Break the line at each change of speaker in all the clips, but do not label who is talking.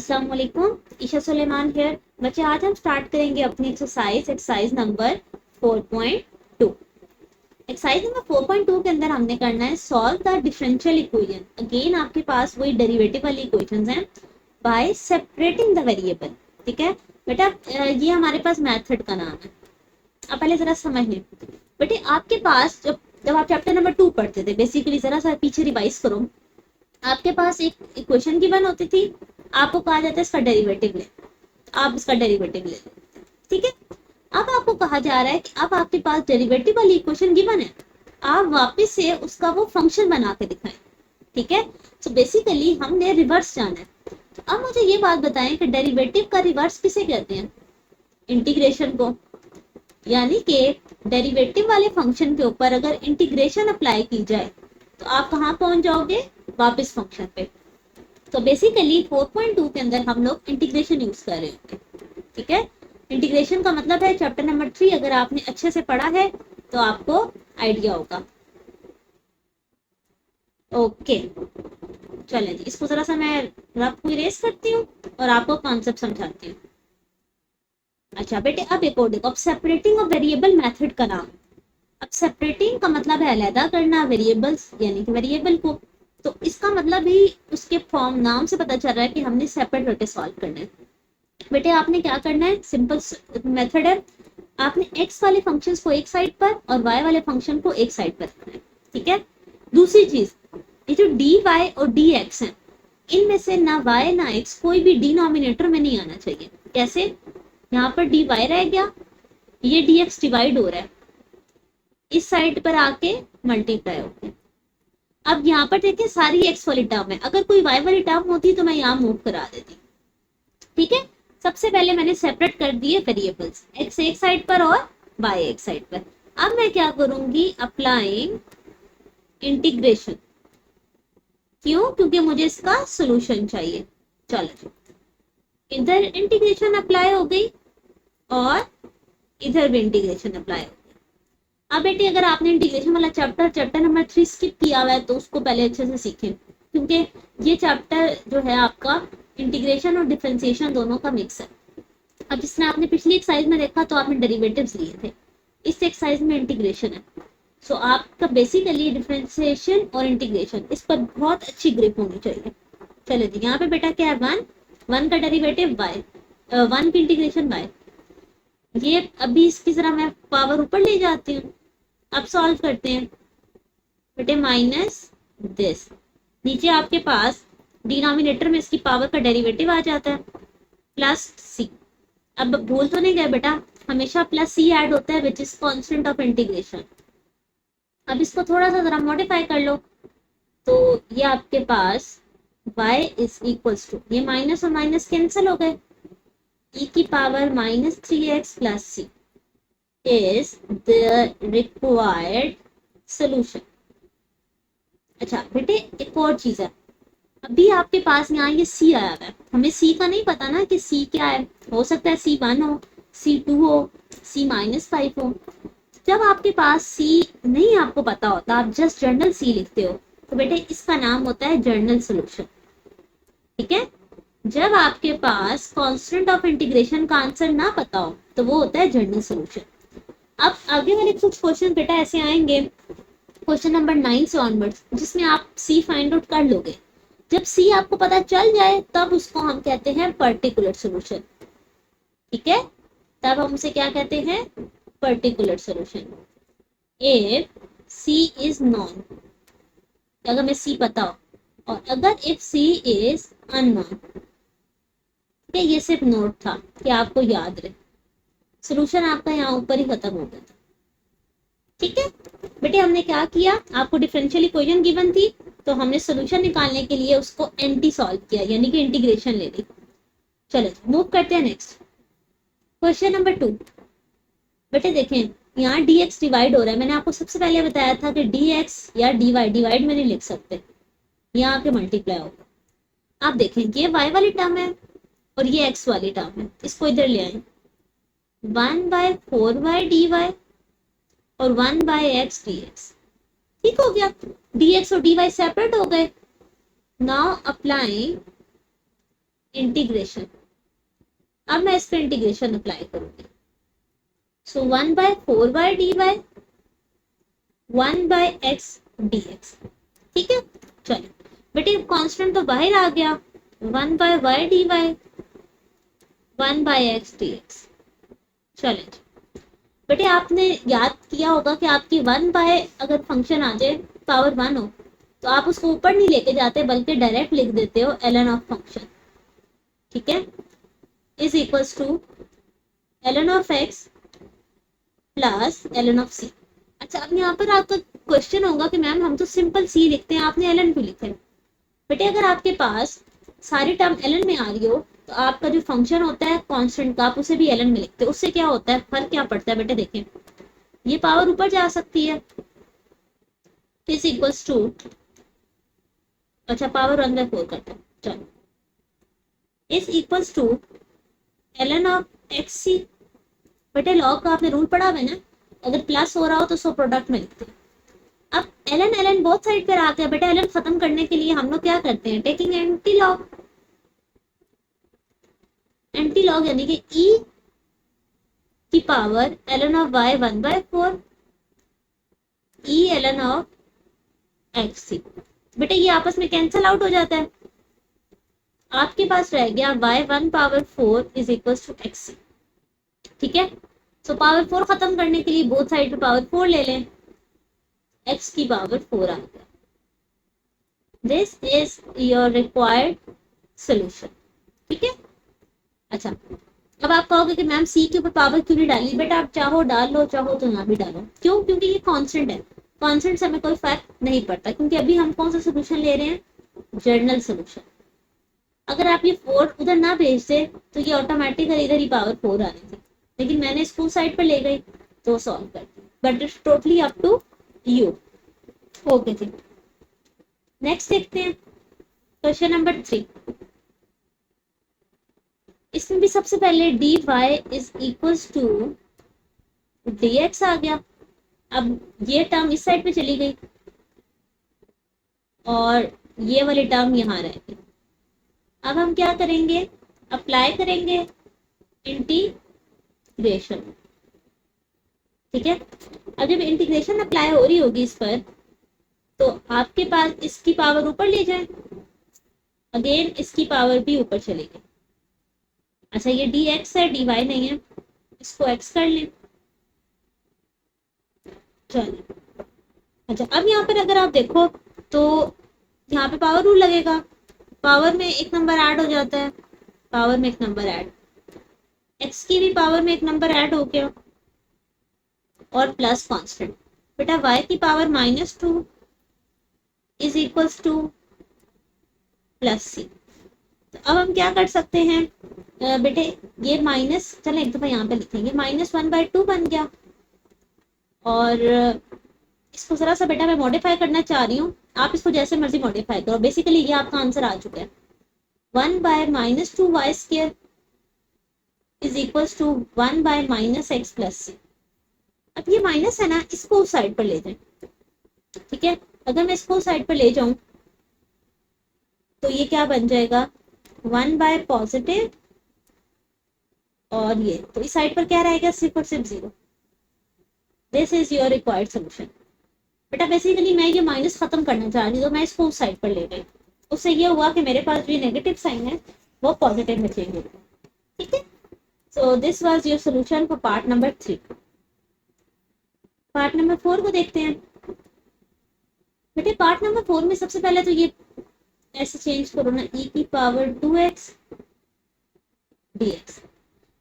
अस्सलाम वालेकुम, ईशा सुलेमान हियर। बच्चे आज हम स्टार्ट करेंगे अपनी एक्सरसाइज नंबर 4.2। एक्सरसाइज नंबर 4.2 के अंदर हमने करना है solve the differential equation. Again आपके पास वही डेरिवेटिव वाली इक्वेशंस हैं बाय सेपरेटिंग द वेरिएबल। ठीक है बेटा, ये हमारे पास मेथड का नाम है। अब पहले जरा समझ लें बेटे, आपके पास जब जब आप चैप्टर नंबर 2 पढ़ते थे, बेसिकली जरा सा पीछे रिवाइज करो। आपके पास एक इक्वेशन गिवन होती थी, आपको कहा जाता है इसका डेरिवेटिव ले, आप इसका डेरिवेटिव ले लेते। ठीक है, अब आपको कहा जा रहा है कि अब आपके पास डेरिवेटिव वाली इक्वेशन गिवन है, आप वापस से उसका वो फंक्शन बना के दिखाएं। ठीक है, तो बेसिकली हमने रिवर्स जाना है। तो अब मुझे ये बात बताएं कि डेरिवेटिव का रिवर्स किसे कहते हैं? इंटीग्रेशन को। यानी कि डेरिवेटिव वाले फंक्शन के ऊपर अगर इंटीग्रेशन अप्लाई की जाए तो आप कहाँ पहुंच जाओगे? वापस फंक्शन पे। तो बेसिकली 4.2 के अंदर हम लोग इंटीग्रेशन यूज कर रहे होंगे। ठीक है, इंटीग्रेशन का मतलब है चैप्टर नंबर 3 अगर आपने अच्छे से पढ़ा है तो आपको आइडिया होगा। ओके, चलें जी, इसको जरा सा मैं रफ इरेज करती हूँ और आपको कॉन्सेप्ट समझाती हूँ। अच्छा बेटे, अब एक और देखो, अब सेपरेटिंग ऑफ वेरिएबल मेथड का नाम। अब सेपरेटिंग का मतलब है अलहदा करना वेरिएबल्स, यानी कि वेरिएबल को। तो इसका मतलब ही उसके फॉर्म नाम से पता चल रहा है कि हमने सेपरेट करके सॉल्व करना है। बेटे आपने क्या करना है, सिंपल मेथड है, आपने x वाले फंक्शन को एक साइड पर और y वाले फंक्शन को एक साइड पर रखना है। ठीक है, दूसरी चीज, ये जो dy और dx है, इनमें से ना y ना x कोई भी डिनोमिनेटर में नहीं आना चाहिए। कैसे? यहाँ पर dy रह गया, ये dx डिवाइड हो रहा है, इस साइड पर आके मल्टीप्लाई हो गया। अब यहाँ पर देखिए सारी x वाली टर्म है, अगर कोई y वाली टर्म होती तो मैं यहाँ मूव करा देती। ठीक है, सबसे पहले मैंने सेपरेट कर दिए वेरिएबल्स, x एक साइड पर और y एक साइड पर। अब मैं क्या करूंगी, अप्लाइंग इंटीग्रेशन। क्यों? क्योंकि मुझे इसका सोल्यूशन चाहिए। चलो, इधर इंटीग्रेशन अप्लाई हो गई और इधर भी इंटीग्रेशन अप्लाई हो गई। अब बेटे अगर आपने इंटीग्रेशन वाला चैप्टर नंबर 3 स्किप किया हुआ है तो उसको पहले अच्छे से सीखें, क्योंकि ये चैप्टर जो है आपका इंटीग्रेशन और डिफरेंशिएशन दोनों का मिक्स है। अब जिसने आपने पिछली एक्सरसाइज में देखा तो आपने डेरिवेटिव्स लिए थे, इस एक्सरसाइज में इंटीग्रेशन है। सो आपका बेसिकली डिफरेंशिएशन और इंटीग्रेशन, इस पर बहुत अच्छी ग्रिप होनी चाहिए। चलो जी, यहाँ पे बेटा क्या है, वन का डेरिवेटिव y, वन की इंटीग्रेशन y। ये अभी इसकी जरा मैं पावर ऊपर ले जाती हूँ। अब सॉल्व करते हैं बेटे, माइनस दिस, नीचे आपके पास डिनोमिनेटर में इसकी पावर का डेरिवेटिव आ जाता है, प्लस सी। अब भूल तो नहीं गए बेटा, हमेशा प्लस सी ऐड होता है which is constant of integration. अब इसको थोड़ा सा जरा मॉडिफाई कर लो, तो ये आपके पास y इज इक्वल्स टू, ये माइनस और माइनस कैंसिल हो गए, e की power minus 3x plus C is the required solution. अच्छा बेटे, एक और चीज है, अभी आपके पास यहाँ ये सी आया है, हमें सी का नहीं पता ना कि सी क्या है। हो सकता है C1 हो, C2 हो, C-5 हो। जब आपके पास सी नहीं आपको पता होता, आप जस्ट जर्नल सी लिखते हो, तो बेटे इसका नाम होता है जर्नल सोल्यूशन। ठीक है, जब आपके पास कांस्टेंट ऑफ इंटीग्रेशन का आंसर ना पता हो तो वो होता है जर्नल सोल्यूशन। अब आगे वाले कुछ क्वेश्चन बेटा ऐसे आएंगे, क्वेश्चन नंबर 9 से ऑनवर्ड्स, जिसमें आप सी फाइंड आउट कर लोगे। जब सी आपको पता चल जाए तब उसको हम कहते हैं पर्टिकुलर सोल्यूशन। ठीक है, तब हम उसे क्या कहते हैं? Particular solution. If C is non, अगर मैं सी पता हो, और अगर इफ सी इज अननोन, ये सिर्फ नोट था कि आपको याद रहे, सोल्यूशन आपका यहाँ ऊपर ही खत्म हो गया था। ठीक है बेटे, हमने क्या किया, आपको डिफरेंशियल इक्वेशन गिवन थी तो हमने सोल्यूशन निकालने के लिए उसको एंटी सॉल्व किया, यानी कि इंटीग्रेशन ले ली। चलो मूव करते हैं नेक्स्ट, क्वेश्चन नंबर 2। बेटे देखें, यहाँ dx डिवाइड हो रहा है, मैंने आपको सबसे पहले बताया था कि dx या dy डिवाइड में नहीं लिख सकते, यहाँ आके मल्टीप्लाई होगा। आप देखें ये y वाली टर्म है और ये x वाली टर्म है, इसको इधर ले आए, 1/4y dy और 1/x dx। ठीक हो गया, dx और dy सेपरेट हो गए। Now applying integration. अब मैं इस पे इंटीग्रेशन अप्लाई करूंगी। सो 1/4y dy 1/x dx। ठीक है, चलिए बेटे कांस्टेंट तो बाहर आ गया, 1/y dy 1/x dx। चलिए बेटे आपने याद किया होगा कि आपकी 1 अगर फंक्शन आ जाए पावर 1 हो तो आप उसको ऊपर नहीं लेके जाते बल्कि डायरेक्ट लिख देते हो ln ऑफ फंक्शन। ठीक है, is equals to ln of x plus ln of c। अच्छा, अब यहाँ पर आपका क्वेश्चन होगा कि मैम हम तो सिंपल c लिखते हैं, आपने ln क्यों लिखा है? बेटे अगर आपके पास सारी टर्म ln में आ रही हो तो आपका जो फंक्शन होता है कांस्टेंट का, आप उसे भी ln में लिखते हो। उससे क्या होता है, फर्क क्या पड़ता है बेटे? देखें, ये पावर ऊपर जा सकती है, इज इक्वल्स टू, अच्छा पावर 1/4 करता है, चलो, is equals to ln of xc। बेटे लॉग का आपने रूल पढ़ा हुआ है ना, अगर प्लस हो रहा हो तो सो प्रोडक्ट में लिखते हैं। अब ln बोथ साइड पर आ गया बेटा, ln खत्म करने के लिए हम लोग क्या करते हैं, taking anti log. Anti log यानी कि e की power ln of y 1/4 e ln of xc। बेटा ये आपस में कैंसल आउट हो जाता है, आपके पास रह गया y 1/4 is equal to xc। ठीक है, सो पावर 4 खत्म करने के लिए बोथ साइड पे पावर 4 ले लें, x की पावर 4 आ गया। This is your required solution. ठीक है, अच्छा अब आप कहोगे कि मैम सी के ऊपर पावर क्यों नहीं डाली? बेटा आप चाहो डाल लो, चाहो तो ना भी डालो। क्यों? क्योंकि ये कांस्टेंट है, कांस्टेंट से हमें कोई फर्क नहीं पड़ता, क्योंकि अभी हम कौन सा सोल्यूशन ले रहे हैं, जर्नल सोल्यूशन। अगर आप ये 4 उधर ना भेजते तो ये ऑटोमेटिकली इधर ही पावर 4 आनी थी, लेकिन मैंने इसको साइड पर ले गई तो सॉल्व कर दी। But it's totally up to you. Okay जी, नेक्स्ट देखते हैं क्वेश्चन नंबर 3। इसमें भी सबसे पहले dy is equals to dx आ गया। अब ये टर्म इस साइड पे चली गई और ये वाली टर्म यहाँ रहेगी। अब हम क्या करेंगे, अप्लाई करेंगे इंटीग्रेशन। ठीक है, अब जब इंटीग्रेशन अप्लाई हो रही होगी इस पर तो आपके पास इसकी पावर ऊपर ले जाए, अगेन इसकी पावर भी ऊपर चलेगी। अच्छा ये dx है, dy नहीं है, इसको x कर लें। चलिए, अच्छा अब यहाँ पर अगर आप देखो तो यहाँ पे पावर रूल लगेगा, पावर में एक नंबर ऐड हो जाता है, पावर में एक नंबर ऐड, x की भी पावर में एक नंबर ऐड हो गया और प्लस कांस्टेंट। बेटा y की power -2 is equals two plus c। तो अब हम क्या कर सकते हैं बेटे, ये माइनस, चलो एक दफा यहाँ पे लिखेंगे, -1/2 बन गया। और इसको जरा सा बेटा मैं मॉडिफाई करना चाह रही हूँ, आप इसको जैसे मर्जी मॉडिफाई करो। बेसिकली ये आपका आंसर आ चुका है, 1/-2y² is equals to 1/-x plus c। अब ये माइनस है ना, इसको उस साइड पर ले जाएं। ठीक है, अगर मैं इसको उस साइड पर ले जाऊं तो ये क्या बन जाएगा, 1/पॉजिटिव, और ये तो इस साइड पर क्या रहेगा, सिर्फ और सिर्फ 0। This is your required solution. बेटा बेसिकली मैं ये माइनस खत्म करना चाह रही हूँ तो मैं इसको उस साइड पर ले गई, उससे ये हुआ कि मेरे पास जो नेगेटिव साइन है वो पॉजिटिव में चेंज हो गया। ठीक है, so this was your solution for part number 3। Part number 4 को देखते हैं। बेटे पार्ट नंबर 4 में सबसे पहले तो ये ऐसे चेंज करो ना, e की पावर 2x dx।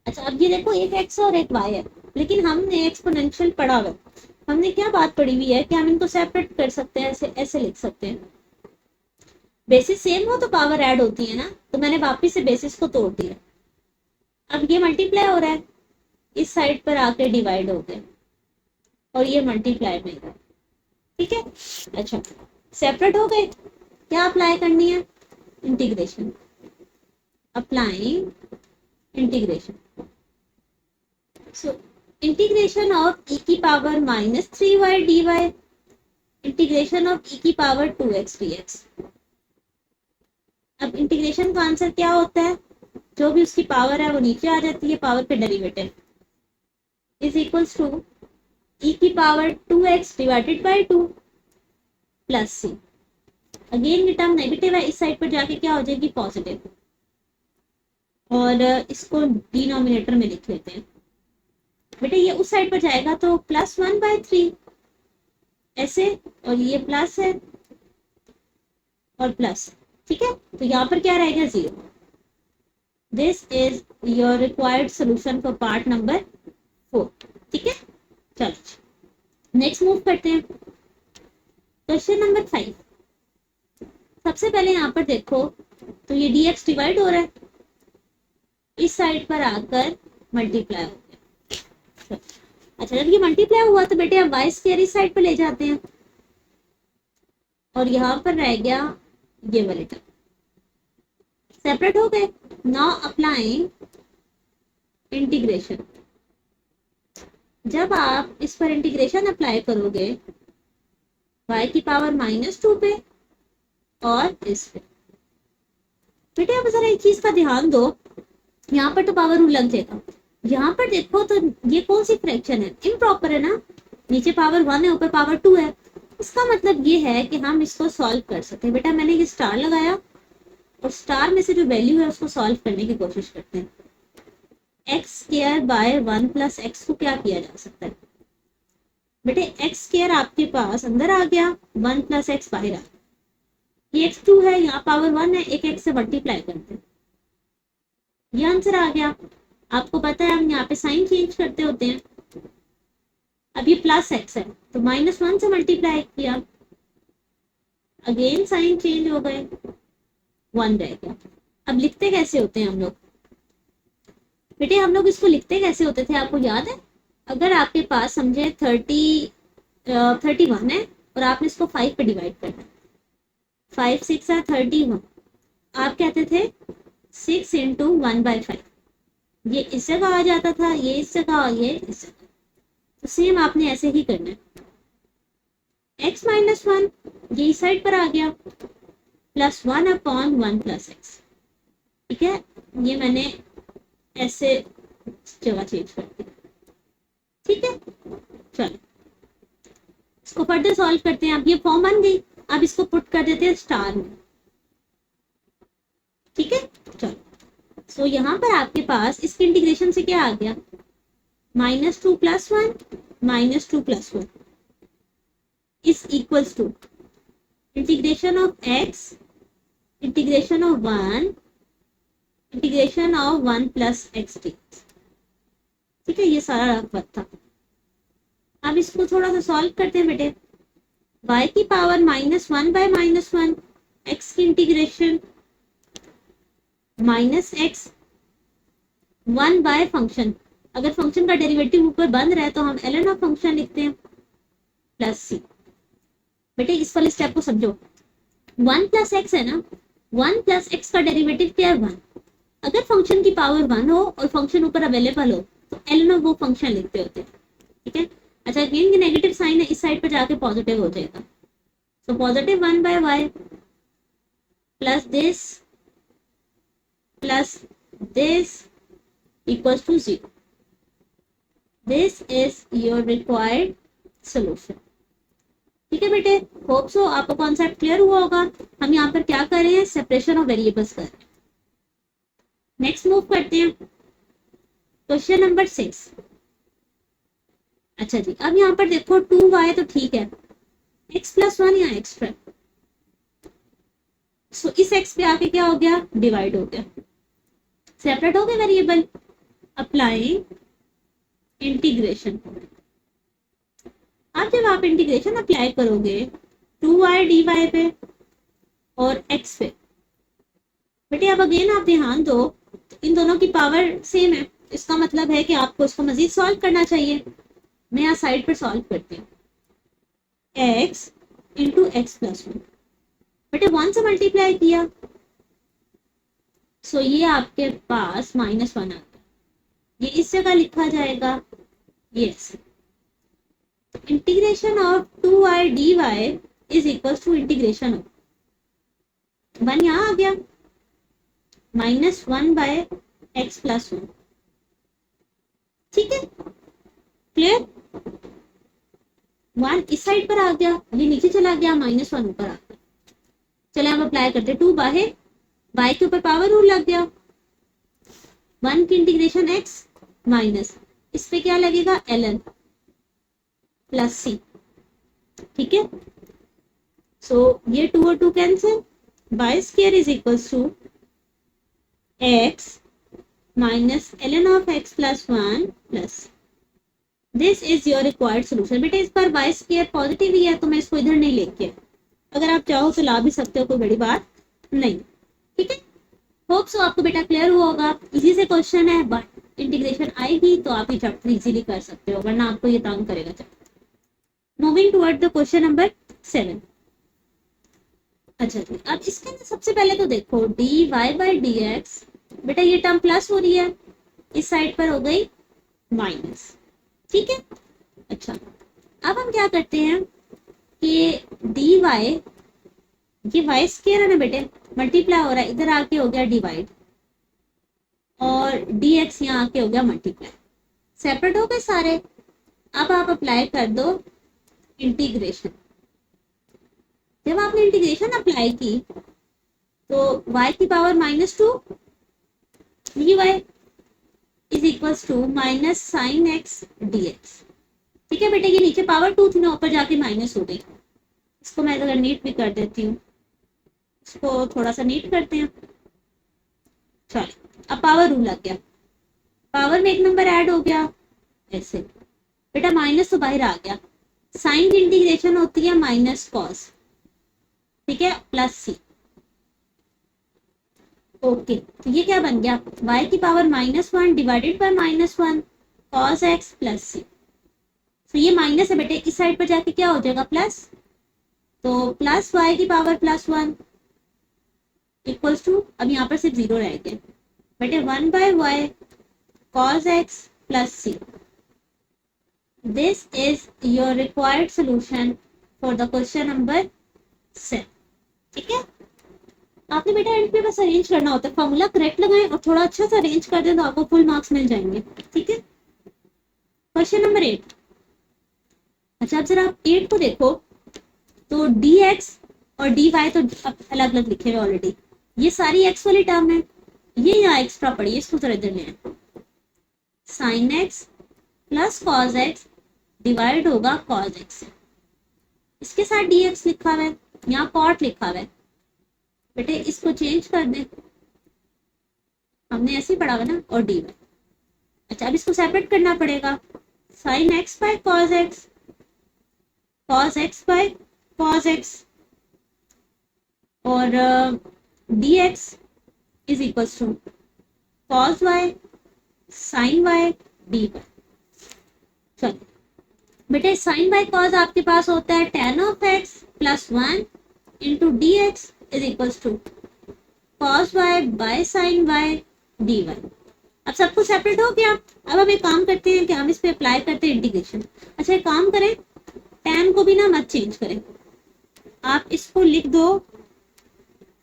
अच्छा अब ये देखो एक x और एक y है, लेकिन हमने एक्सपोनेंशियल पढ़ा हुआ है, हमने क्या बात पढ़ी हुई है कि हम इनको सेपरेट कर सकते हैं, ऐसे ऐसे लिख सकते हैं। बेसिस सेम हो तो पावर ऐड होती है ना, तो मैंने वापिस से बेसिस को तोड़ दिया। अब ये मल्टीप्लाई हो रहा है, इस साइड पर आके डिवाइड हो गया और ये मल्टीप्लाई में गया। ठीक है, अच्छा सेपरेट हो गए, क्या अप्लाई करनी है, integration, applying integration. So integration of e की power -3y dy integration of e की पावर 2x dx। अब इंटीग्रेशन का आंसर क्या होता है, जो भी उसकी पावर है वो नीचे आ जाती है, पावर पे derivative is equals to e की power 2x divided by 2 plus C. Again ये टर्म नेगेटिव है, इस साइड पर जाके क्या हो जाएगी पॉजिटिव, और इसको डिनोमिनेटर में लिख लेते हैं। बेटा ये उस साइड पर जाएगा तो +1/3 ऐसे, और ये प्लस है और प्लस, ठीक है। तो यहाँ पर क्या रहेगा 0। This is your required solution for part number 4, ठीक है। चलो नेक्स्ट मूव करते हैं। Question number 5। सबसे पहले यहाँ पर देखो तो ये dx डिवाइड हो रहा है, इस साइड पर आकर मल्टीप्लाई हो गया। अच्छा जब ये मल्टीप्लाई हुआ तो बेटे अब वाई स्क्वायर इस साइड पर ले जाते हैं, और यहाँ पर रह गया ये वाले टर्म, सेपरेट हो गए। Now applying integration. जब आप इस पर इंटीग्रेशन अप्लाई करोगे y की पावर -2 पे और इस पे, बेटे अब जरा एक चीज का ध्यान दो, यहाँ पर तो पावर रूल लग जाएगा, यहाँ पर देखो तो ये कौन सी फ्रैक्शन है, इम्प्रॉपर है ना, नीचे पावर 1 है ऊपर पावर 2 है। इसका मतलब ये है कि हम इसको सॉल्व कर सकते हैं। बेटा मैंने ये स्टार लगाया और स्टार में से जो वैल्यू है उसको सॉल्व करने की कोशिश करते हैं। x² बाय 1 + x को क्या किया जा सकता है बेटे, x² आपके पास अंदर आ गया, 1 + x बाहर आ गया, ये x2 है, यहाँ पावर 1 है, एक x से मल्टीप्लाई करते हैं, ये आंसर आ गया। आपको पता है हम यहाँ पे साइन चेंज करते होते हैं। अब ये +x है तो -1 से मल्टीप्लाई किया, अगेन साइन चेंज हो गए, 1 रह गया। अब लिखते कैसे होते हैं हम लोग बेटे, हम लोग इसको लिखते कैसे होते थे आपको याद है? अगर आपके पास समझे 31 है और आपने इसको 5 पे डिवाइड करना है, 5 6 है 31, आप कहते थे 6 × 1/5, ये इस जगह आ जाता था, ये इस जगह और ये इस जगह। तो सेम आपने ऐसे ही करना है, x - 1 ये इस साइड पर आ गया, +1/1 + x, ठीक है। ये मैंने ऐसे जगह चेंज कर दी, ठीक है। चलो इसको फर्दर सॉल्व करते हैं। अब ये फॉर्म बन गई, अब इसको पुट कर देते हैं स्टार में, ठीक है। चलो सो यहाँ पर आपके पास इसके इंटीग्रेशन से क्या आ गया, -2 + 1 -2 + 1 is equals to integration of x integration of 1 integration of 1 + x dy, ठीक है। ये सारा रकबत था। अब इसको थोड़ा सा सॉल्व करते हैं बेटे। y की पावर -1 बाय -1, x की इंटीग्रेशन -x 1 बाय फंक्शन, अगर फंक्शन का डेरिवेटिव ऊपर बन रहा है तो हम ln ऑफ फंक्शन लिखते हैं +c। बेटे इस वाले स्टेप को समझो, 1 + x है ना, 1 + x का डेरिवेटिव क्या है 1। अगर फंक्शन की पावर 1 हो और फंक्शन ऊपर अवेलेबल हो तो ln ऑफ वो फंक्शन लिखते होते हैं, ठीक है। अच्छा अगेन ये नेगेटिव साइन है, इस साइड पर जाके पॉजिटिव हो जाएगा, सो +1/y plus this equals to 0. This is your required solution. ठीक है बेटे, होप सो आपको कॉन्सेप्ट क्लियर हुआ होगा। हम यहाँ पर क्या कर रहे हैं, सेपरेशन ऑफ वेरिएबल्स कर रहे हैं। नेक्स्ट मूव करते हैं, क्वेश्चन नंबर 6। अच्छा जी, अब यहाँ पर देखो 2y तो ठीक है, x + 1 यहाँ एक्स्ट्रा, सो इस x पे आके क्या हो गया, डिवाइड हो गया, सेपरेट हो गए वेरिएबल। अप्लाइंग इंटीग्रेशन, अब जब आप इंटीग्रेशन अप्लाई करोगे 2y dy पे और x पे, बेटे अब अगेन आप ध्यान दो, इन दोनों की पावर सेम है, इसका मतलब है कि आपको इसको मजीद सॉल्व करना चाहिए। मैं यहाँ साइड पर सॉल्व करती हूँ, x × x + 1, बेटे 1 से मल्टीप्लाई किया, सो ये आपके पास -1 आ गया, ये इस जगह लिखा जाएगा, yes. Integration of 2y dy is equal to integration of 1 यहाँ आ गया, -1/2 एक्स प्लस 1। ठीक है, क्लियर। 1 इस साइड पर आ गया, ये नीचे चला गया, -1 ऊपर आ गया। चले हम अप्लाई करते, 2 बाहर, y के ऊपर पावर रूल लग गया, 1 की इंटीग्रेशन x माइनस, इस पे क्या लगेगा, ln प्लस c। ठीक है, सो ये 2 और 2 cancel, y square is equals to x minus ln of x plus 1 plus, this is your required solution. बेटा इस बार y स्क्वायर पॉजिटिव ही है तो मैं इसको इधर नहीं लेके आया, अगर आप चाहो तो ला भी सकते हो, कोई बड़ी बात नहीं। ठीक है, होप सो आपको बेटा क्लियर हुआ होगा। इजी से क्वेश्चन है, बट इंटीग्रेशन आएगी तो आप ये चैप्टर इजीली कर सकते हो, वरना आपको ये तंग करेगा chapter. Moving toward the question number 7। अच्छा जी, अब इसके अंदर सबसे पहले तो देखो dy बाई dx, बेटा ये टर्म प्लस हो रही है, इस साइड पर हो गई माइनस। ठीक है, अच्छा अब हम क्या करते हैं कि dy, ये y स्क्वायर है ना बेटे, मल्टीप्लाई हो रहा है, इधर आके हो गया डिवाइड, और dx यहाँ आके हो गया मल्टीप्लाई, सेपरेट हो गए सारे। अब आप अप्लाई कर दो इंटीग्रेशन। जब आपने इंटीग्रेशन अप्लाई की तो y की power -2 dy is equals to minus sine x dx। ठीक है बेटे, ये नीचे पावर 2 थी ना, ऊपर जाके माइनस हो गई। इसको मैं अगर नीट भी कर देती हूँ, इसको थोड़ा सा नीट करते हैं। चलो अब पावर रूल लग गया, पावर में एक नंबर ऐड हो गया ऐसे, बेटा माइनस तो बाहर आ गया, साइन की इंटीग्रेशन होती है माइनस कॉस, ठीक है, प्लस सी। ओके, तो ये क्या बन गया, y की power -1 divided by -1 cos X plus C. तो ये माइनस है बेटे, इस साइड पर जाके क्या हो जाएगा, प्लस, तो प्लस y की पावर +1 इक्वल्स टू, अब यहाँ पर सिर्फ 0 रह गया बेटे, 1/y cos x plus c। This is your required solution for the question number 7। ठीक है, आपने बेटा एंड पे बस अरेंज करना होता है, फॉर्मूला करेक्ट लगाएं और थोड़ा अच्छा सा अरेंज कर दें तो आपको फुल मार्क्स मिल जाएंगे। ठीक है, क्वेश्चन नंबर 8। अच्छा अब जरा आप 8 को देखो, तो dx और dy तो अलग अलग लिखे हुए ऑलरेडी, ये सारी x वाली टर्म है, ये यहाँ एक्स्ट्रा पड़ी है, इसको जरा इधर ले आए, sine x plus cos x divide होगा कॉस एक्स, इसके साथ dx लिखा हुआ है, यहाँ कॉट लिखा हुआ है बेटे, इसको चेंज कर दें, हमने ऐसे ही पढ़ा हुआ ना, और dy। अच्छा अब इसको सेपरेट करना पड़ेगा, sine x by cos x, cos x by cos x, और dx is equals to cos y sine y d y. चलो बेटे, साइन बाय कॉस आपके पास होता है tan of x plus 1 into d x is equals to cos y by sine y d y. अब सब कुछ separate हो गया, अब हम एक काम करते हैं कि हम इस पे अप्लाई करते हैं इंटीग्रेशन। अच्छा एक काम करें, tan को भी ना मत चेंज करें, आप इसको लिख दो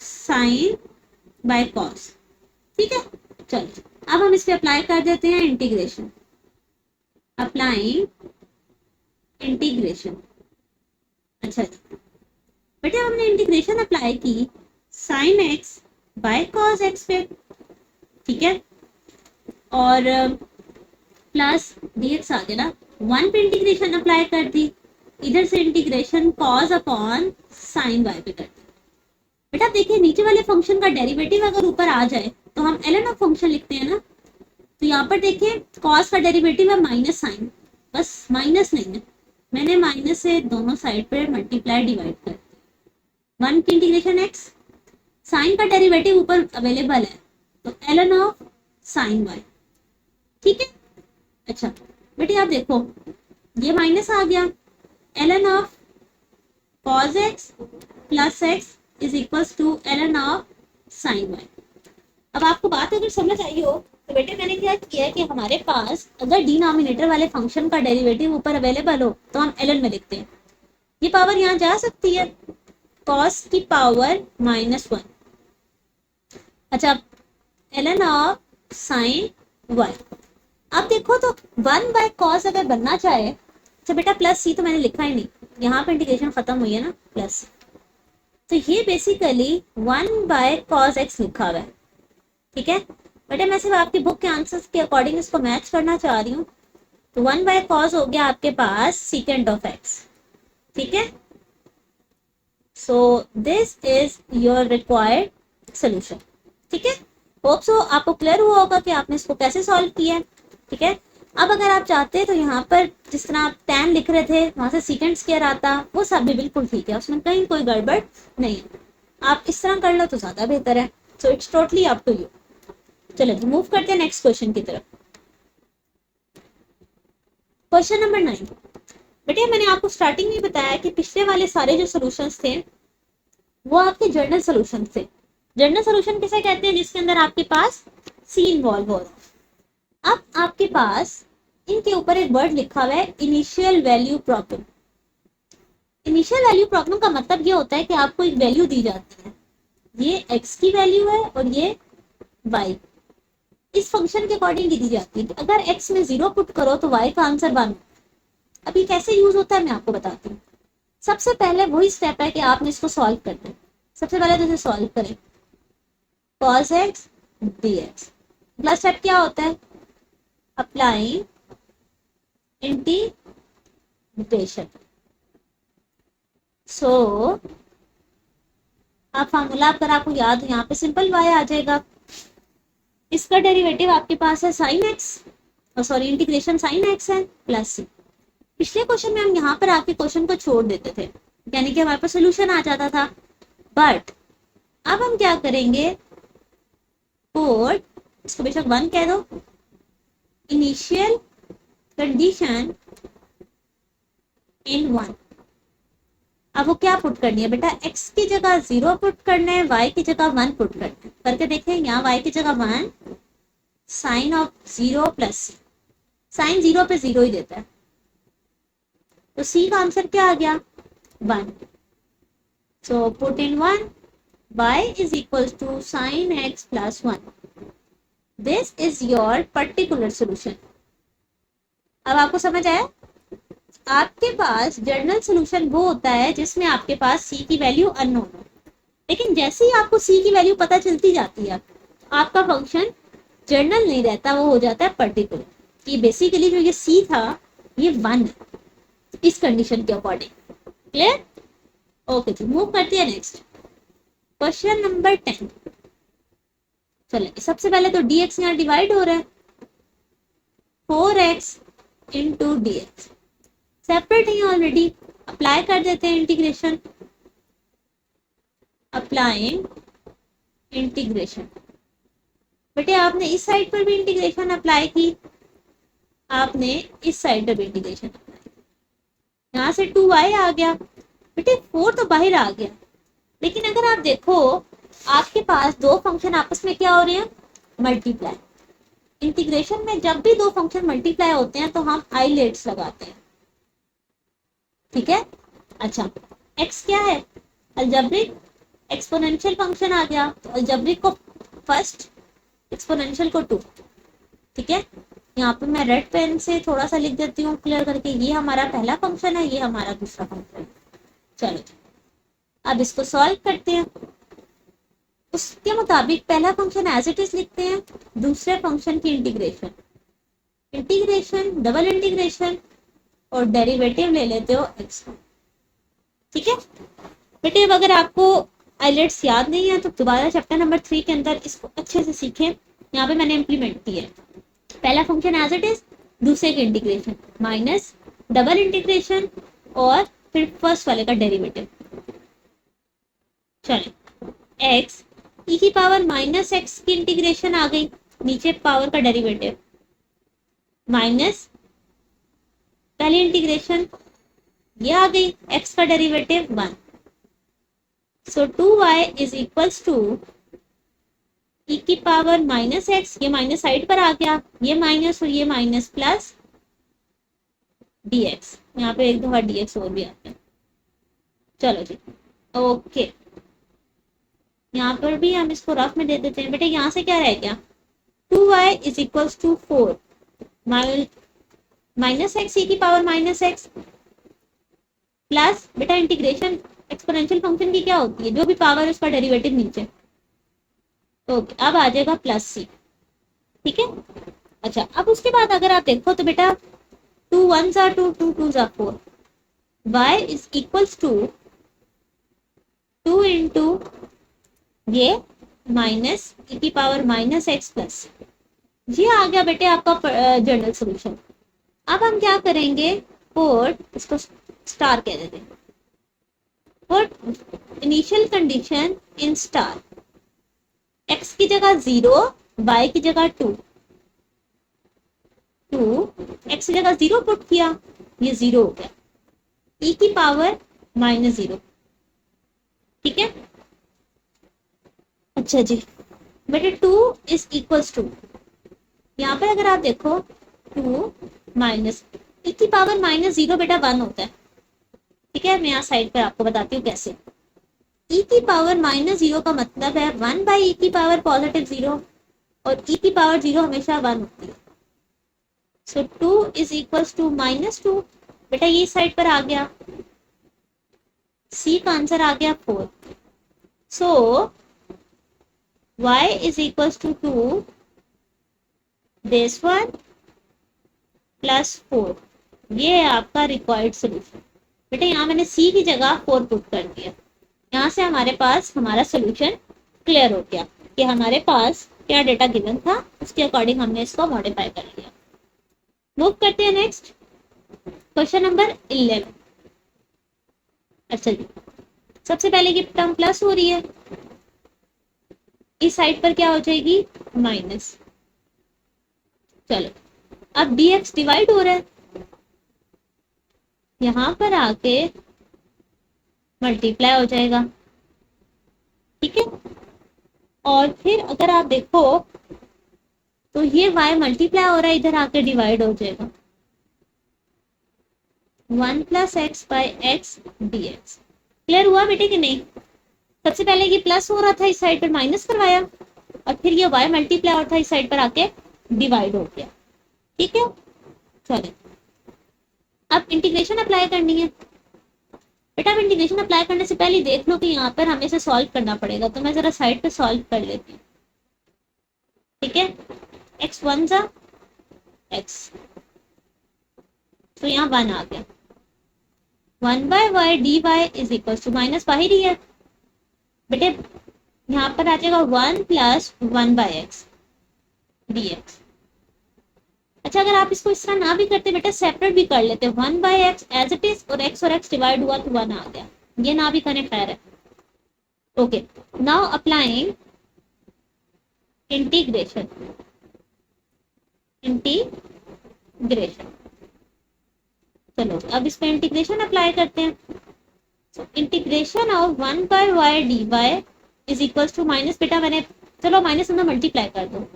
साइन बाय कॉस। ठीक है, चलिए अब हम इस पे अप्लाई कर देते हैं इंटीग्रेशन, अप्लाइंग इंटीग्रेशन। अच्छा बेटे हमने इंटीग्रेशन अप्लाई की sign x by cos x पे, ठीक है, और प्लस dx आ गया ना, 1 पे इंटीग्रेशन अप्लाई कर दी, इधर से integration cos upon sine y पे कर दी। बेटा देखिए नीचे वाले फंक्शन का डेरिवेटिव अगर ऊपर आ जाए तो हम ln ऑफ फंक्शन लिखते हैं ना, तो यहाँ पर देखिए कॉस का डेरिवेटिव है माइनस साइन, बस माइनस नहीं है, मैंने माइनस से दोनों साइड पे मल्टीप्लाई डिवाइड कर दिया, 1 की इंटीग्रेशन x, साइन का डेरिवेटिव ऊपर अवेलेबल है तो ln ऑफ साइन वाई। ठीक है, अच्छा बेटे आप देखो ये माइनस आ गया, ln of cos x plus x is equals to ln of sine y. अब आपको बात अगर समझ आई हो तो बेटे मैंने क्या किया कि हमारे पास अगर डिनोमिनेटर वाले फंक्शन का डेरिवेटिव ऊपर अवेलेबल हो तो हम ln में लिखते हैं, ये पावर यहाँ जा सकती है, cos की पावर -1। अच्छा ln ऑफ साइन वाई। अब देखो तो 1/cos अगर बनना चाहे, अच्छा बेटा प्लस सी तो मैंने लिखा ही नहीं, यहाँ पे इंटीग्रेशन खत्म हुई है ना, प्लस, तो ये बेसिकली 1/cos x लिखा हुआ है। ठीक है बेटा, मैं सिर्फ आपकी बुक के आंसर्स के अकॉर्डिंग इसको मैच करना चाह रही हूँ। तो 1/cos हो गया आपके पास secant of x। ठीक है, so this is your required solution. ठीक है, होप सो आपको क्लियर हुआ होगा कि आपने इसको कैसे सॉल्व किया है। ठीक है, अब अगर आप चाहते हैं तो यहाँ पर जिस तरह आप tan लिख रहे थे वहां से secant स्क्वायर आता, वो सब भी बिल्कुल ठीक है, उसमें कहीं कोई गड़बड़ नहीं है। आप इस तरह कर लो तो ज्यादा बेहतर है। So it's totally up to you. चलो जी मूव करते हैं नेक्स्ट क्वेश्चन की तरफ। Question number 9। बेटे मैंने आपको स्टार्टिंग में बताया कि पिछले वाले सारे जो सॉल्यूशंस थे वो आपके जर्नल सॉल्यूशन थे। जर्नल सॉल्यूशन किसे कहते हैं? जिसके अंदर आपके पास सी इन्वॉल्व हो रहा है। अब आपके पास इनके ऊपर एक वर्ड लिखा हुआ है initial value problem. Initial value problem का मतलब ये होता है कि आपको एक वैल्यू दी जाती है, ये x की वैल्यू है और ये y इस फंक्शन के अकॉर्डिंग दी जाती है। अगर x में 0 पुट करो तो y का आंसर 1। अब ये कैसे यूज होता है मैं आपको बताती हूँ। सबसे पहले वही स्टेप है कि आपने इसको सॉल्व करना है। सबसे पहले तो इसे सॉल्व करें, cos x dx। अगला स्टेप क्या होता है? Applying integration. सो आप फार्मूला अगर आपको याद हो यहाँ पे सिंपल y आ जाएगा, इसका डेरिवेटिव आपके पास है sine x, sorry integration sine x है प्लस सी। पिछले क्वेश्चन में हम यहाँ पर आके क्वेश्चन को छोड़ देते थे, यानी कि हमारे पास सोल्यूशन आ जाता था। बट अब हम क्या करेंगे, कोड इसको बेशक 1 कह दो, इनिशियल कंडीशन इन 1। अब वो क्या पुट करनी है बेटा? x की जगह 0 पुट करना है, y की जगह 1 पुट करना है। करके देखें, यहाँ y की जगह 1, sine of 0 plus C. Sine 0 पे 0 ही देता है, तो c का आंसर क्या आ गया? 1। So put in 1, y is equals to sin x plus 1. This is your particular solution. अब आपको समझ आया? आपके पास जर्नल सोल्यूशन वो होता है जिसमें आपके पास c की वैल्यू अननोन हो, लेकिन जैसे ही आपको c की वैल्यू पता चलती जाती है आपका फंक्शन जर्नल नहीं रहता, वो हो जाता है पर्टिकुलर। कि बेसिकली जो ये c था ये 1 है इस कंडीशन के अकॉर्डिंग। क्लियर? ओके जी मूव करते हैं नेक्स्ट क्वेश्चन नंबर 10। चलिए सबसे पहले तो dx यहाँ डिवाइड हो रहा है, 4x into d x separate है ऑलरेडी। अप्लाई कर देते हैं इंटीग्रेशन, अप्लाइंग इंटीग्रेशन। बेटे आपने इस साइड पर भी इंटीग्रेशन अप्लाई की, आपने इस साइड पर भी इंटीग्रेशन अप्लाई की। यहाँ से 2y आ गया, बेटे 4 तो बाहर आ गया, लेकिन अगर आप देखो आपके पास दो फंक्शन आपस में क्या हो रहे हैं? मल्टीप्लाई। इंटीग्रेशन में जब भी दो फंक्शन मल्टीप्लाई होते हैं तो हम आइलेट्स लगाते हैं। ठीक है, अच्छा x क्या है? अलजेब्रिक एक्सपोनेंशियल फंक्शन आ गया, तो अलजेब्रिक को फर्स्ट, एक्सपोनेंशियल को 2। ठीक है, यहाँ पे मैं रेड पेन से थोड़ा सा लिख देती हूँ क्लियर करके, ये हमारा पहला फंक्शन है, ये हमारा दूसरा फंक्शन है। चलो अब इसको सॉल्व करते हैं। उसके मुताबिक पहला फंक्शन एज इट इज लिखते हैं, दूसरे फंक्शन की इंटीग्रेशन, इंटीग्रेशन डबल इंटीग्रेशन और डेरिवेटिव ले लेते हो x का। ठीक है बेटे, अब अगर आपको आइलेट्स याद नहीं है तो दोबारा चैप्टर नंबर 3 के अंदर इसको अच्छे से सीखें। यहाँ पे मैंने इंप्लीमेंट किया है, पहला फंक्शन एज इट इज, दूसरे की इंटीग्रेशन माइनस डबल इंटीग्रेशन और फिर फर्स्ट वाले का डेरिवेटिव। चलिए x e की पावर माइनस एक्स की इंटीग्रेशन आ गई, नीचे पावर का डेरिवेटिव माइनस पहली इंटीग्रेशन ये आ गई, x का derivative 1। So 2y is equals to e की पावर माइनस एक्स, ये माइनस साइड पर आ गया, ये माइनस और ये माइनस प्लस dx। यहाँ पे एक दफा dx और भी आता है। चलो जी ओके, यहाँ पर भी हम इसको रफ में दे देते हैं। बेटे यहाँ से क्या रह गया? 2y is equals to 4 minus X e की पावर माइनस एक्स प्लस बेटा इंटीग्रेशन एक्सपोनेंशियल फंक्शन की क्या होती है, जो भी पावर है उसका डेरिवेटिव नीचे। ओके, अब आ जाएगा प्लस सी। ठीक है, अच्छा अब उसके बाद अगर आप देखो तो बेटा 2 1s are 2 2 2s are 4 y is equals to 2 into ये माइनस ई की पावर माइनस एक्स प्लस, ये आ गया बेटे आपका जनरल सोल्यूशन। अब हम क्या करेंगे, पुट इसको स्टार कह देते हैं, put initial condition in star, x की जगह 0 y की जगह 2 x की जगह 0 पुट किया, ये 0 हो गया e की पावर माइनस 0। ठीक है, अच्छा जी बेटे 2 इज इक्वल्स टू, यहाँ पर अगर आप देखो 2 माइनस ई की पावर माइनस 0 बेटा 1 होता है। ठीक है, मैं यहाँ साइड पर आपको बताती हूँ कैसे। ई की पावर माइनस 0 का मतलब है 1 बाई ई की पावर पॉजिटिव 0 और ई की पावर 0 हमेशा 1 होती है। सो 2 इज इक्वल्स टू माइनस 2, बेटा ये साइड पर आ गया, सी का आंसर आ गया 4। So y is equals to 2 base 1 plus 4, ये है आपका रिक्वायर्ड सोल्यूशन। बेटा यहाँ मैंने c की जगह 4 पुट कर दिया, यहाँ से हमारे पास हमारा सोल्यूशन क्लियर हो गया कि हमारे पास क्या डेटा गिवन था, उसके अकॉर्डिंग हमने इसको मॉडिफाई कर लिया। मूव करते हैं नेक्स्ट, क्वेश्चन नंबर 11। अच्छा जी, सबसे पहले की टर्म प्लस हो रही है, इस साइड पर क्या हो जाएगी माइनस। चलो अब dx डिवाइड हो रहा है, यहां पर आके मल्टीप्लाई हो जाएगा। ठीक है, और फिर अगर आप देखो तो ये y मल्टीप्लाई हो रहा है, इधर आके डिवाइड हो जाएगा 1 plus x by x d x. Clear हुआ बेटे कि नहीं? सबसे पहले ये प्लस हो रहा था, इस साइड पर माइनस करवाया और फिर ये y मल्टीप्लाई हो रहा था, इस साइड पर आके डिवाइड हो गया। ठीक है, चलिए अब इंटीग्रेशन अप्लाई करनी है। बेटा अब इंटीग्रेशन अप्लाई करने से पहले देख लो कि यहाँ पर हमें इसे सॉल्व करना पड़ेगा, तो मैं जरा साइड पे सॉल्व कर लेती हूँ। ठीक है, एक्स 1 जा एक्स, तो यहाँ 1 आ गया, 1 by y d y is equal to minus बाहर ही है बेटे, यहाँ पर आ जाएगा 1 plus 1 by x d x. अच्छा अगर आप इसको इस तरह ना भी करते बेटा, सेपरेट भी कर लेते, 1 by x as it is और एक्स डिवाइड हुआ तो 1 आ गया, ये ना भी करें खैर है। ओके, नाउ अप्लाइंग इंटीग्रेशन, चलो अब इस पे इंटीग्रेशन अप्लाई करते हैं। So integration of 1 by y d y is equal to minus, बेटा मैंने चलो माइनस अंदर मल्टीप्लाई कर दो,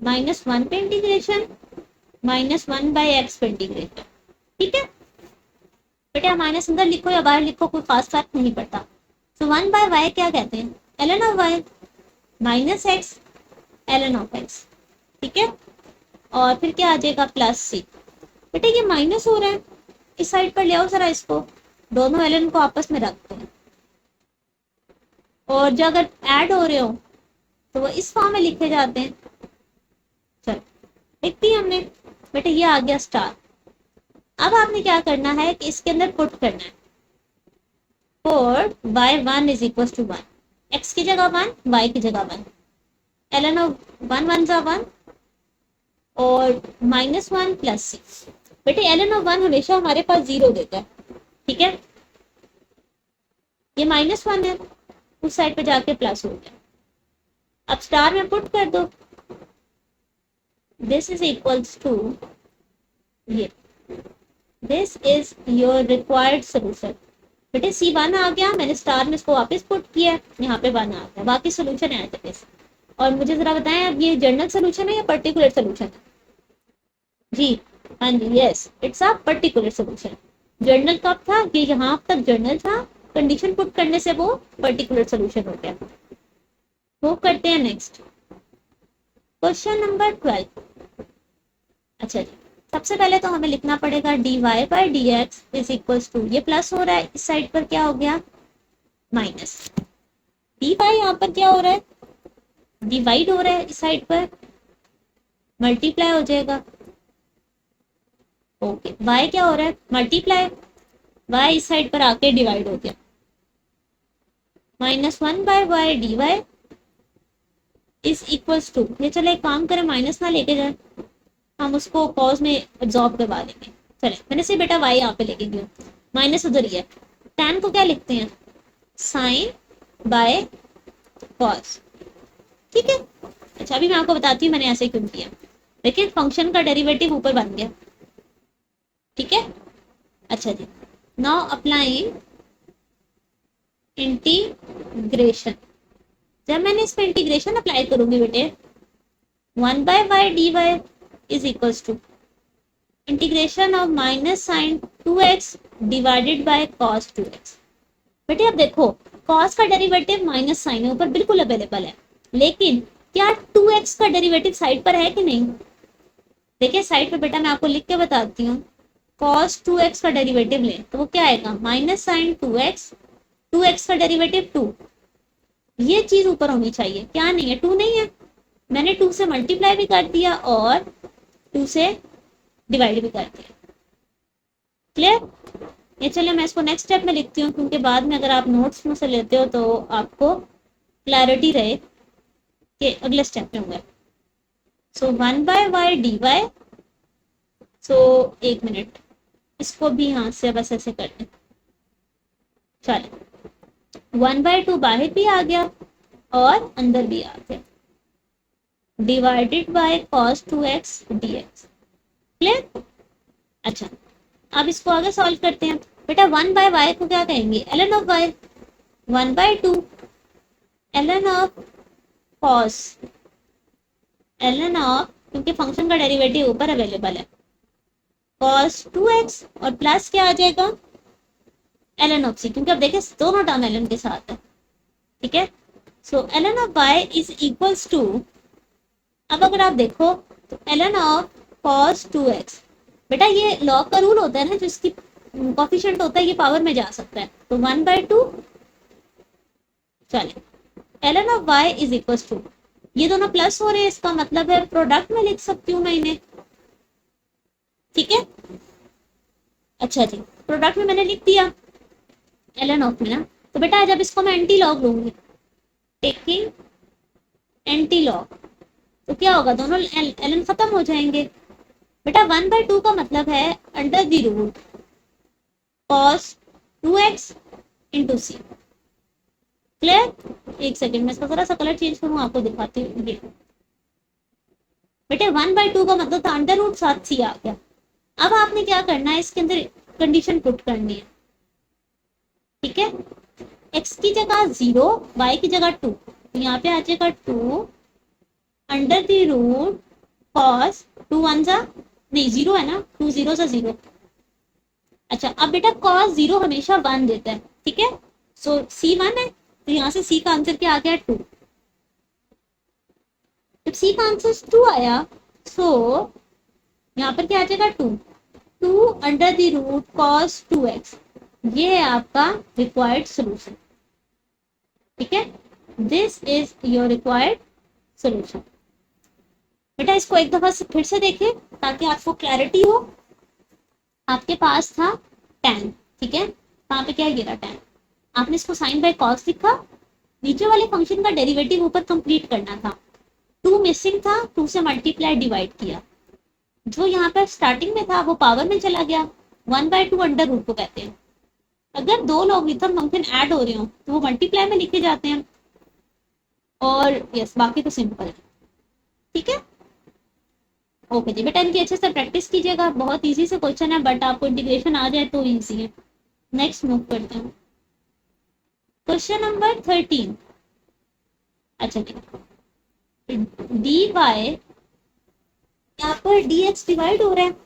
-1 पे इंटीग्रेशन -1 बाय एक्स पे इंटीग्रेशन। ठीक है बेटा, माइनस अंदर लिखो या बाहर लिखो कोई खास फर्क नहीं पड़ता। सो 1 बाय वाई क्या कहते हैं, ln of y minus x ln of x. ठीक है, और फिर क्या आ जाएगा प्लस सी। बेटा ये माइनस हो रहा है, इस साइड पर ले आओ जरा इसको, दोनों ln को आपस में रखते हैं, और जो अगर ऐड हो रहे हो तो वो इस फॉर्म में लिखे जाते हैं। चलो लिख दी हमने, बेटा ये आ गया स्टार। अब आपने क्या करना है कि इसके अंदर पुट करना है, put y1 is equal to 1, x की जगह 1 y की जगह 1, ln ऑफ 1 1 जा 1 और -1 प्लस सी। बेटे ln ऑफ 1 हमेशा हमारे पास 0 देता है। ठीक है, ये -1 है, उस साइड पे जाके प्लस हो गया। अब स्टार में पुट कर दो, दिस इज इक्वल्स टू ये, this is your required solution. बेटे C1 आ गया, मैंने स्टार में इसको वापस पुट किया, यहाँ पे 1 आ गया, बाकी सोल्यूशन है ऐसे। और मुझे जरा बताएं अब ये जनरल सोल्यूशन है या पर्टिकुलर सोल्यूशन है? जी हाँ जी, yes it's a particular solution. General कब था, ये यहाँ तक जनरल था, कंडीशन पुट करने से वो पर्टिकुलर सोल्यूशन हो गया। वो करते हैं नेक्स्ट, क्वेश्चन नंबर 12। अच्छा जी, सबसे पहले तो हमें लिखना पड़ेगा dy by d x is equals to, ये प्लस हो रहा है, इस साइड पर क्या हो गया माइनस, डी वाई यहाँ पर क्या हो रहा है डिवाइड हो रहा है, इस साइड पर मल्टीप्लाई हो जाएगा। ओके, y क्या हो रहा है मल्टीप्लाई, y इस साइड पर आके डिवाइड हो गया, -1 by y d y is equals to, ये चले एक काम करें माइनस ना लेके जाए, हम उसको कॉज में एब्जॉर्ब करवा लेंगे। चले मैंने से बेटा y यहाँ पे लेके गया, माइनस उधर ही है, tan को क्या लिखते हैं साइन बाय कॉस, ठीक है। अच्छा अभी मैं आपको बताती हूँ मैंने ऐसे क्यों किया, देखिए फंक्शन का डेरिवेटिव ऊपर बन गया, ठीक है। अच्छा जी, नाउ अप्लाइंग इंटीग्रेशन, जब मैंने इस पर इंटीग्रेशन अप्लाई करूंगी बेटे 1 by y d y is equals to integration of minus sine 2x divided by cos 2x। बेटे अब देखो कॉस का डेरिवेटिव माइनस साइन है ऊपर बिल्कुल अवेलेबल है, लेकिन क्या 2x का डेरिवेटिव साइड पर है कि नहीं, देखिए साइड पे बेटा मैं आपको लिख के बताती हूँ, cos 2x का डेरिवेटिव ले तो वो क्या आएगा माइनस साइन 2x, 2x का डेरिवेटिव 2, ये चीज ऊपर होनी चाहिए, क्या नहीं है 2 नहीं है, मैंने 2 से मल्टीप्लाई भी कर दिया और 2 से डिवाइड भी कर दिया, क्लियर। ये चलिए मैं इसको नेक्स्ट स्टेप में लिखती हूँ, क्योंकि बाद में अगर आप नोट्स में से लेते हो तो आपको क्लैरिटी रहे कि अगले स्टेप में होगा। सो 1 बाय वाई डी वाई, सो एक मिनट इसको भी यहाँ से बस ऐसे कर दें, चले 1/2 बाहर भी आ गया और अंदर भी आ गया, divided by cos 2x dx, clear. अच्छा अब इसको आगे सॉल्व करते हैं, बेटा 1 बाय वाई को क्या कहेंगे ln of y, 1/2 ln of cos, ln of, क्योंकि फंक्शन का डेरिवेटिव ऊपर अवेलेबल है, cos 2x और प्लस क्या आ जाएगा ln ऑफ c, क्योंकि अब देखिए दोनों टर्म ln के साथ है, ठीक है। So ln of y is equals to, अब अगर आप देखो तो ln ऑफ cos 2x, बेटा ये लॉग का रूल होता है ना, जिसकी कोफिशिएंट होता है ये पावर में जा सकता है, तो 1/2, चले ln of y is equals to, ये दोनों प्लस हो रहे हैं, इसका मतलब है प्रोडक्ट में लिख सकती हूँ मैं इन्हें, ठीक है। अच्छा जी, प्रोडक्ट में मैंने लिख दिया ln ऑफ में ना, तो बेटा जब इसको मैं एंटी लॉग लूंगी, टेकिंग एंटी लॉग, तो क्या होगा दोनों ln खत्म हो जाएंगे, बेटा 1/2 का मतलब है under the root cos 2x into c, clear. एक सेकेंड में इसका थोड़ा सा कलर चेंज करूँ आपको दिखाती हूँ, ये बेटे 1/2 का मतलब था अंडर रूट 7c आ गया। अब आपने क्या करना है, इसके अंदर कंडीशन पुट करनी है, ठीक है। x की जगह 0, y की जगह 2, तो यहाँ पे आ जाएगा 2 अंडर द रूट cos 2 1 जा नहीं 0 है ना, 2 0 सा 0। अच्छा अब बेटा cos 0 हमेशा 1 देता है, ठीक है। सो c 1 है, तो यहाँ से c का आंसर क्या आ गया 2, जब c का आंसर 2 आया सो यहाँ पर क्या आ जाएगा 2 under the root cos 2x, ये है आपका रिक्वायर्ड सोल्यूशन, ठीक है। This is your required solution. बेटा इसको एक दफा से फिर से देखें ताकि आपको क्लैरिटी हो। आपके पास था tan, ठीक है, कहाँ पे क्या गिरा tan, आपने इसको साइन बाय कॉस लिखा, नीचे वाले फंक्शन का डेरिवेटिव ऊपर कंप्लीट करना था, 2 मिसिंग था, 2 से मल्टीप्लाई डिवाइड किया, जो यहाँ पर स्टार्टिंग में था वो पावर में चला गया, 1/2 अंडर रूट को कहते हैं। अगर दो लॉगरिथम फंक्शन ऐड हो रहे हो तो वो मल्टीप्लाई में लिखे जाते हैं, और यस बाकी तो सिंपल है, ठीक है। ओके जी बेटा इनकी अच्छे से प्रैक्टिस कीजिएगा, बहुत इजी से क्वेश्चन है, बट आपको इंटीग्रेशन आ जाए तो इजी है। नेक्स्ट मूव करते हैं, क्वेश्चन नंबर 13। अच्छा डी वाई, यहाँ पर dx डिवाइड हो रहा है,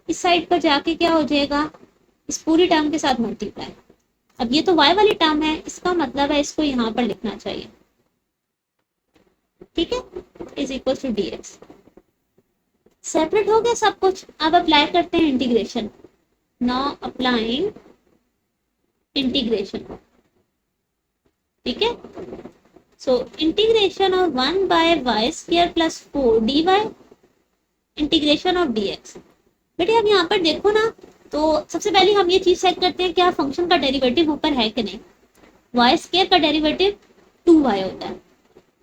इस साइड पर जाके क्या हो जाएगा इस पूरी टर्म के साथ मल्टीप्लाई, अब ये तो y वाली टर्म है, इसका मतलब है इसको यहाँ पर लिखना चाहिए, ठीक है, is equal to d x. Separate हो गया सब कुछ। अब अप्लाई करते हैं इंटीग्रेशन। Now applying integration. ठीक है, so integration of 1 by y square plus 4 d Y, integration of d x. बेटे अब यहाँ पर देखो ना, तो सबसे पहले हम ये चीज चेक करते हैं क्या फंक्शन का डेरिवेटिव ऊपर है कि नहीं। वाई स्क्वायर का डेरिवेटिव 2y होता है।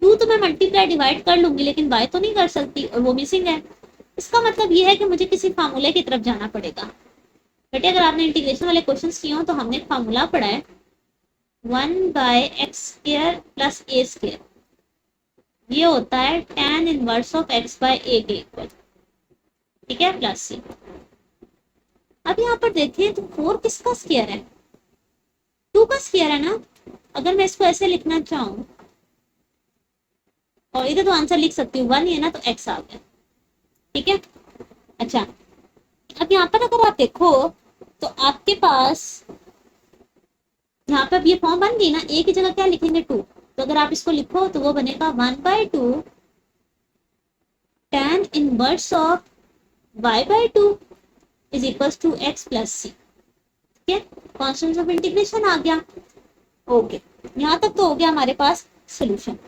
2 तो मैं मल्टीप्लाई डिवाइड कर लूंगी, लेकिन y तो नहीं कर सकती और वो मिसिंग है। इसका मतलब ये है कि मुझे किसी फार्मूले की तरफ जाना पड़ेगा। बेटे अगर आपने इंटीग्रेशन वाले क्वेश्चन किए हो तो हमने एक फार्मूला पढ़ा है 1 by X square plus A square, ये होता है tan inverse of x by A के इक्वल। ठीक है, प्लस सी। अब यहाँ पर देखें तो 4 किसका स्क्वायर है? 2 का स्क्वायर है ना। अगर मैं इसको ऐसे लिखना चाहूँ और इधर तो आंसर लिख सकती हूँ 1 है ना, तो x आ गया। ठीक है, अच्छा अब यहाँ पर अगर आप देखो तो आपके पास यहाँ पर ये फॉर्म बन गई ना, a की जगह क्या लिखेंगे 2, तो अगर आप इसको लिखो तो वो बनेगा 1/2 tan inverse of y/2 is equal to x plus C. ठीक है, कॉन्स्टेंट ऑफ इंटीग्रेशन आ गया। ओके, यहाँ तक तो हो गया हमारे पास सोल्यूशन।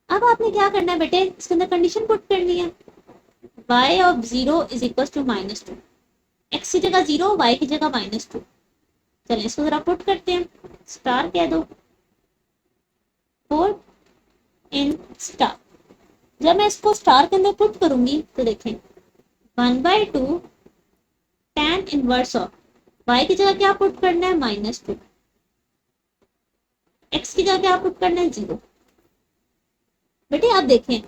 अब आपने क्या करना है बेटे, इसके अंदर कंडीशन पुट करनी है y of 0 is equal to -2, x की जगह 0, y की जगह -2। चलिए इसको जरा पुट करते हैं, स्टार कह दो, पुट इन स्टार। जब मैं इसको स्टार के अंदर पुट करूंगी तो देखें 1/2 tan इनवर्स ऑफ y की जगह क्या पुट करना है -2, x की जगह क्या पुट करना है 0। बेटे आप देखें,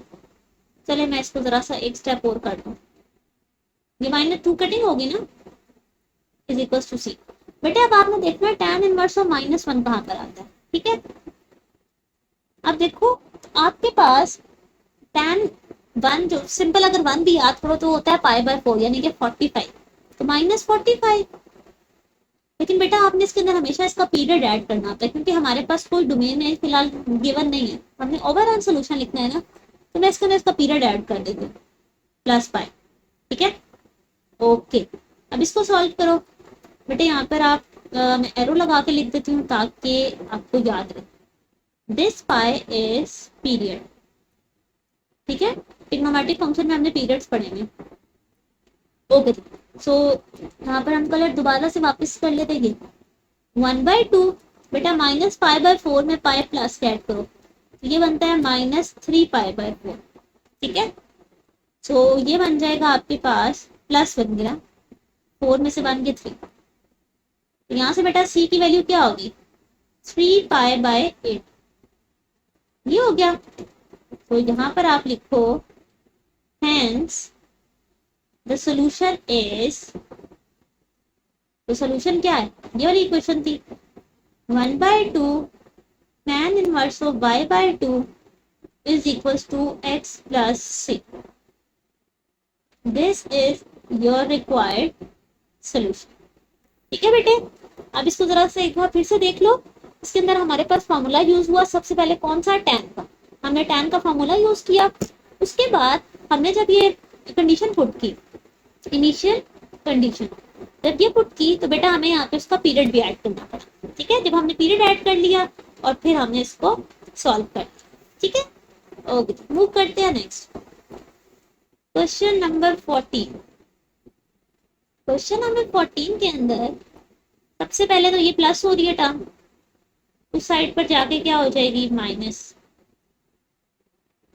चले मैं इसको जरा सा एक स्टेप और कर दूं, ये -2 कटिंग होगी ना, इज इक्वल टू सी। बेटे अब आपने देखना है tan इनवर्स ऑफ -1 कहाँ पर आता है। ठीक है, अब देखो आपके पास tan 1 जो सिंपल अगर 1 भी याद करो तो होता है π/4 यानी कि 45, तो -45। लेकिन बेटा आपने इसके अंदर हमेशा इसका पीरियड ऐड करना होता है, क्योंकि हमारे पास कोई डोमेन में फिलहाल गिवन नहीं है, हमने ओवरऑल सोल्यूशन लिखना है ना, तो मैं इसके अंदर इसका पीरियड ऐड कर देती हूँ +π। ठीक है, ओके अब इसको सॉल्व करो। बेटे यहाँ पर आप मैं एरो लगा के लिख देती हूँ ताकि आपको याद रहे। This pi is period. ठीक है, ट्रिग्नोमेट्रिक फंक्शन में हमने पीरियड्स पढ़े हैं। ओके, सो यहाँ पर हम कलर दोबारा से वापस कर लेते हैं 1/2, बेटा -π/4 में पाई प्लस ऐड करो, तो ये बनता है -3π/4। ठीक है, सो ये बन जाएगा आपके पास प्लस बन गया 4 में से बन गया 3, तो यहाँ से बेटा c की वैल्यू क्या होगी 3π/8, ये हो गया। तो यहाँ पर आप लिखो hence the solution is, तो सोल्यूशन क्या है, ये वाली इक्वेशन थी 1/2 tan inverse of y/2 is equals to x plus c. This is your required solution. ठीक है बेटे, अब इसको जरा से एक बार फिर से देख लो। इसके अंदर हमारे पास फॉर्मूला यूज हुआ सबसे पहले कौन सा, tan का। हमने tan का फॉर्मूला यूज किया, उसके बाद हमने जब ये कंडीशन पुट की, इनिशियल कंडीशन जब ये पुट की, तो बेटा हमें यहाँ पे उसका पीरियड भी ऐड करना पड़ा। ठीक है, जब हमने पीरियड ऐड कर लिया और फिर हमने इसको सॉल्व कर लिया। ठीक है, ओके मूव करते हैं next question number 14। Question number 14 के अंदर सबसे पहले तो ये प्लस हो रही है टर्म, उस साइड पर जाके क्या हो जाएगी माइनस।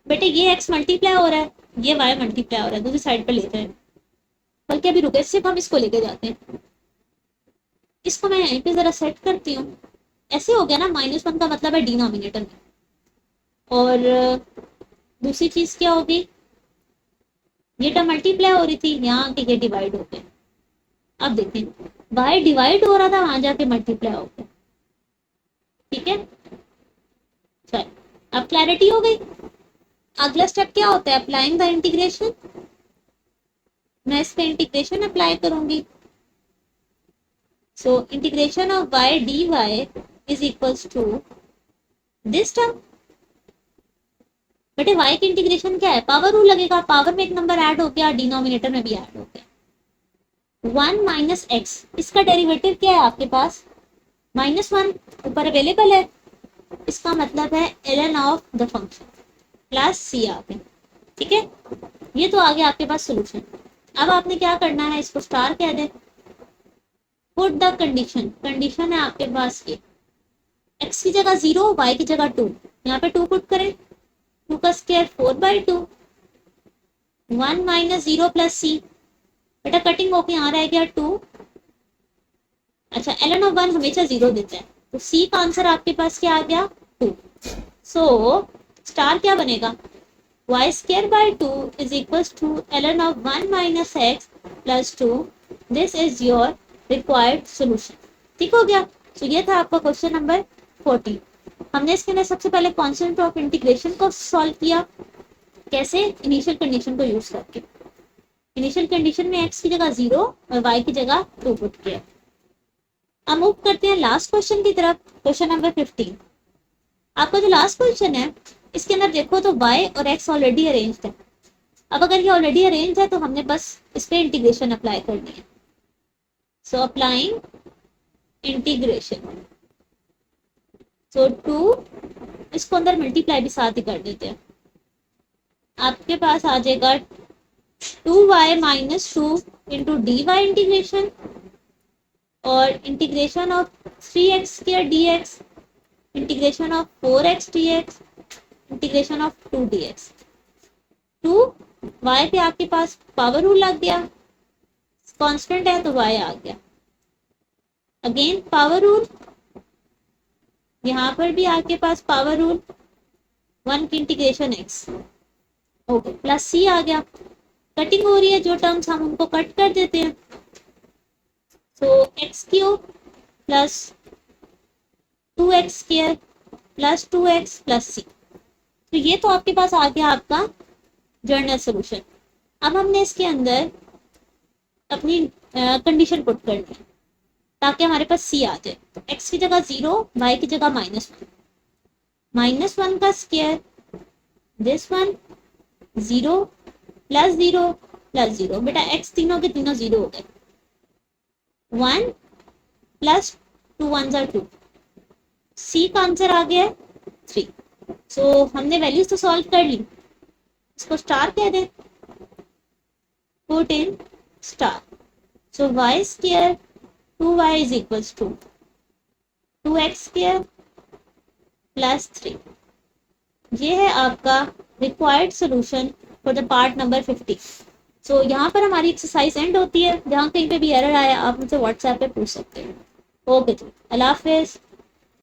बेटे ये x मल्टीप्लाई हो रहा है, ये y मल्टीप्लाई हो रहा है, दूसरी साइड पर लेते हैं, बल्कि अभी रुके सिर्फ हम इसको लेके जाते हैं। इसको मैं यहीं पे जरा सेट करती हूँ, ऐसे हो गया ना, -1 का मतलब है डिनोमिनेटर में, और दूसरी चीज क्या होगी, ये टर्म मल्टीप्लाई हो रही थी, यहाँ आके ये डिवाइड हो गया। अब देखें y डिवाइड हो रहा था, वहां जाके मल्टीप्लाई हो गया। ठीक है, चल अब क्लैरिटी हो गई। अगला स्टेप क्या होता है, अप्लाइंग द इंटीग्रेशन। मैं इस पे इंटीग्रेशन अप्लाई करूंगी, so integration of y dy is equals to this term बेटे y की इंटीग्रेशन क्या है, पावर रूल लगेगा, पावर में एक नंबर ऐड हो गया, डिनोमिनेटर में भी ऐड हो गया। 1 माइनस एक्स, इसका डेरिवेटिव क्या है आपके पास, -1 ऊपर अवेलेबल है, इसका मतलब है ln of the function plus C आ गया। ठीक है, ये तो आ गया आपके पास सोल्यूशन। अब आपने क्या करना है, इसको स्टार कह दे, पुट द कंडीशन, कंडीशन है आपके पास ये, x की जगह 0, y की जगह 2, यहाँ पे 2 पुट करें, 2 का स्क्वायर 4/2, 1 माइनस 0 प्लस सी, बेटा कटिंग होके यहाँ रह गया 2। अच्छा, ln ऑफ 1 हमेशा 0 देता है, तो c का आंसर आपके पास क्या आ गया, 2। सो स्टार क्या बनेगा, y square by 2 is equals to ln of 1 minus x plus 2. This is your required solution. ठीक हो गया। तो ये था आपका क्वेश्चन नंबर 14। हमने इसके अंदर सबसे पहले कॉन्स्टेंट ऑफ इंटीग्रेशन को सॉल्व किया, कैसे, इनिशियल कंडीशन को यूज करके। इनिशियल कंडीशन में x की जगह 0 और y की जगह 2 पुट किया। अब मूव करते हैं लास्ट क्वेश्चन की तरफ, क्वेश्चन नंबर 15। आपका जो लास्ट क्वेश्चन है, इसके अंदर देखो तो y और x ऑलरेडी अरेंज्ड है। अब अगर ये ऑलरेडी अरेंज है तो हमने बस इस पे इंटीग्रेशन अप्लाई करनी है। सो अप्लाइंग इंटीग्रेशन, सो 2, इसको अंदर मल्टीप्लाई भी साथ ही कर देते हैं। आपके पास आ जाएगा 2y minus 2 into D Y integration, और integration of 3x square dx, integration of 4x dx, integration of 2 dx। 2 y पे आपके पास पावर रूल लग गया, कांस्टेंट है तो y आ गया, अगेन पावर रूल, यहाँ पर भी आपके पास पावर रूल, 1 की integration x, okay, plus c आ गया। कटिंग हो रही है, जो टर्म्स हम उनको कट कर देते हैं, तो x cube plus 2x square plus 2x plus c। तो ये तो आपके पास आ गया आपका जनरल सोल्यूशन। अब हमने इसके अंदर अपनी कंडीशन पुट करनी है ताकि हमारे पास c आ जाए। तो x की जगह 0, y की जगह -1, -1 का square, this one 0 plus 0 plus 0, बेटा x तीनों के तीनों 0 हो गए, 1 प्लस 2 1 2, c का आंसर आ गया 3। सो हमने वैल्यूज तो सॉल्व कर ली, इसको स्टार कह दें, put in star. So y square 2y is equals to 2x square plus 3। ये है आपका required solution for the part number 50। So यहाँ पर हमारी एक्सरसाइज एंड होती है। जहाँ कहीं पे भी एरर आया आप मुझसे व्हाट्सएप पे पूछ सकते हैं। ओके जी, अल्लाह हाफिज।